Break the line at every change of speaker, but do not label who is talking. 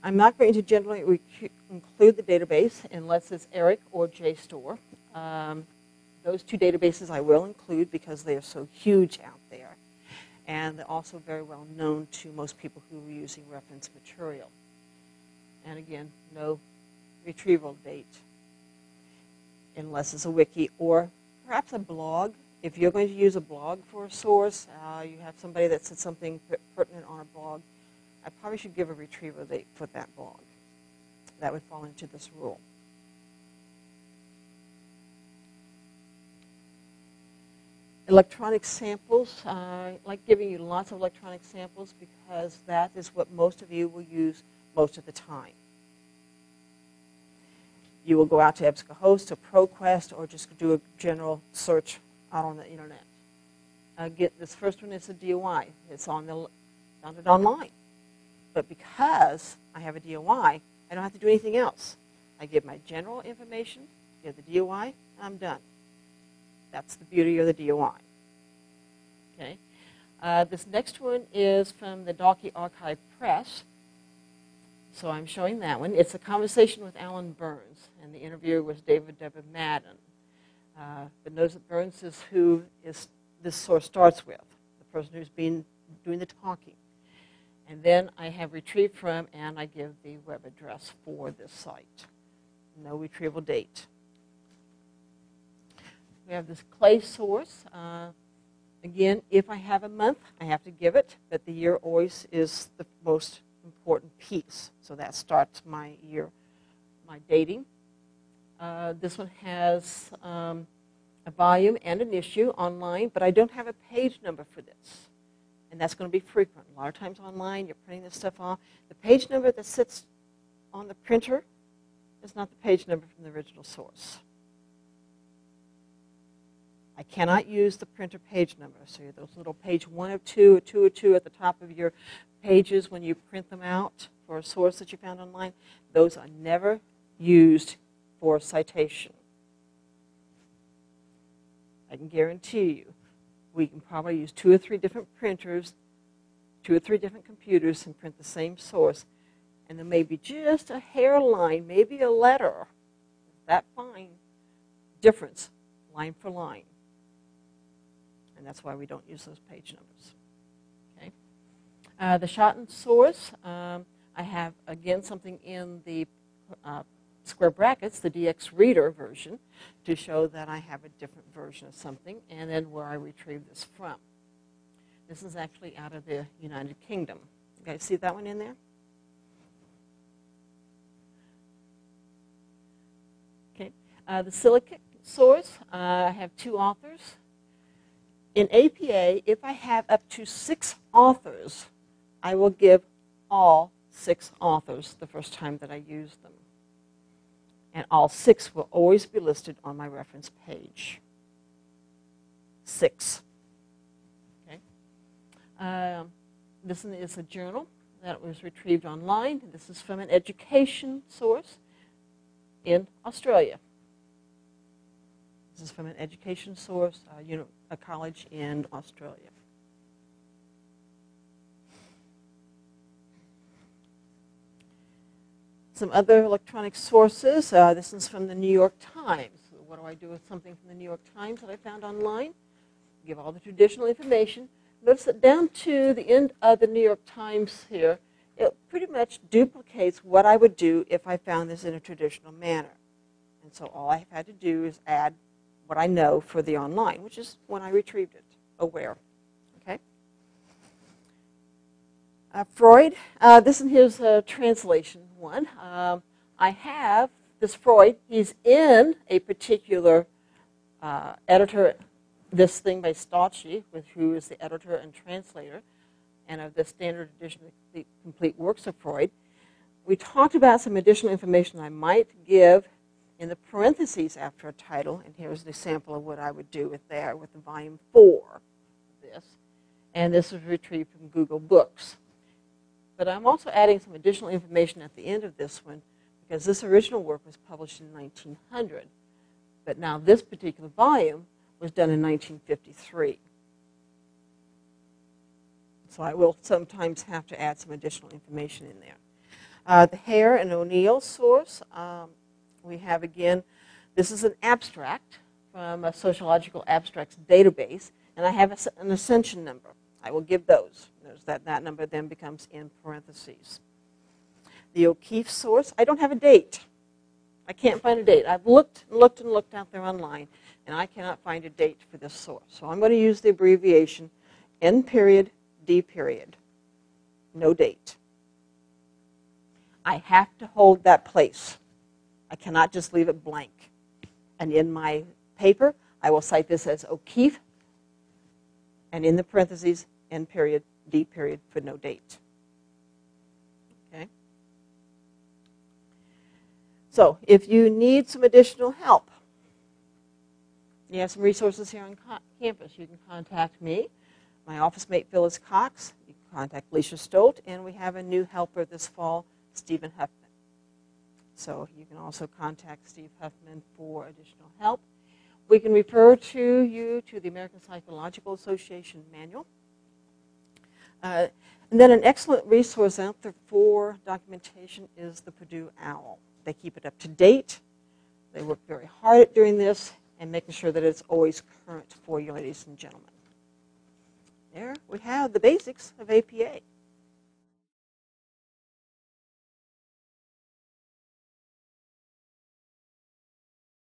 I'm not going to generally include the database unless it's ERIC or JSTOR. Those two databases I will include because they are so huge out there. And they're also very well known to most people who are using reference material. And again, no retrieval date unless it's a wiki or perhaps a blog. If you're going to use a blog for a source, you have somebody that said something pertinent on a blog, I probably should give a retrieval date for that blog. That would fall into this rule. Electronic samples. I like giving you lots of electronic samples because that is what most of you will use most of the time. You will go out to EBSCOhost or ProQuest or just do a general search out on the internet. This first one is a DOI. It's found it online. But because I have a DOI, I don't have to do anything else. I give my general information, give the DOI, and I'm done. That's the beauty of the DOI. Okay. This next one is from the Docky Archive Press. So I'm showing that one. It's a conversation with Alan Burns, and the interviewer was David W. Madden. But notice that Burns is who this source starts with, the person who's been doing the talking. And then I have retrieved from, and I give the web address for this site. No retrieval date. We have this clay source. Again, if I have a month, I have to give it, but the year always is the most important piece. So that starts my year, my dating. This one has a volume and an issue online, but I don't have a page number for this. And that's going to be frequent. A lot of times online, you're printing this stuff off. The page number that sits on the printer is not the page number from the original source. I cannot use the printer page number. So those little page 102 or 202 at the top of your pages when you print them out for a source that you found online, those are never used for citation. I can guarantee you, we can probably use 2 or 3 different printers, 2 or 3 different computers and print the same source. And there may be just a hairline, maybe a letter, that fine difference, line for line. And that's why we don't use those page numbers. Okay. The Schotten source, I have, again, something in the square brackets, the DX Reader version, to show that I have a different version of something, and then where I retrieve this from. This is actually out of the United Kingdom. You guys see that one in there? Okay. The silicate source, I have 2 authors. In APA, if I have up to 6 authors, I will give all 6 authors the first time that I use them. And all 6 will always be listed on my reference page. 6. Okay. This one is a journal that was retrieved online. This is from an education source in Australia. This is from an education source, a college in Australia. Some other electronic sources. This is from the New York Times. What do I do with something from the New York Times that I found online? Give all the traditional information. Notice that down to the end of the New York Times here, it pretty much duplicates what I would do if I found this in a traditional manner. And so all I've had to do is add what I know for the online, which is when I retrieved it, where. Okay. Freud, this is his translation one. I have this Freud. He's in a particular editor, this thing by Stocci, who is the editor and translator, and of the standard edition of the complete works of Freud. We talked about some additional information I might give in the parentheses after a title, and here's the sample of what I would do with there with the volume 4 of this. And this was retrieved from Google Books. But I'm also adding some additional information at the end of this one because this original work was published in 1900. But now this particular volume was done in 1953. So I will sometimes have to add some additional information in there. The Hare and O'Neill source, we have again, this is an abstract from a sociological abstracts database, and I have an ascension number. I will give those. Notice that number then becomes in parentheses. The OKeefe source, I don't have a date. I can't find a date. I've looked and looked and looked out there online, and I cannot find a date for this source. So I'm going to use the abbreviation N period, D period. No date. I have to hold that place. I cannot just leave it blank. And in my paper, I will cite this as OKeefe, and in the parentheses, N period, D period for no date. Okay? So if you need some additional help, you have some resources here on campus. You can contact me. My office mate, Phyllis Cox. You can contact Leisha Stolt, and we have a new helper this fall, Stephen Huffman. So you can also contact Steve Huffman for additional help. We can refer you to the American Psychological Association manual. And then an excellent resource out there for documentation is the Purdue OWL. They keep it up to date. They work very hard at doing this and making sure that it's always current for you, ladies and gentlemen. There we have the basics of APA.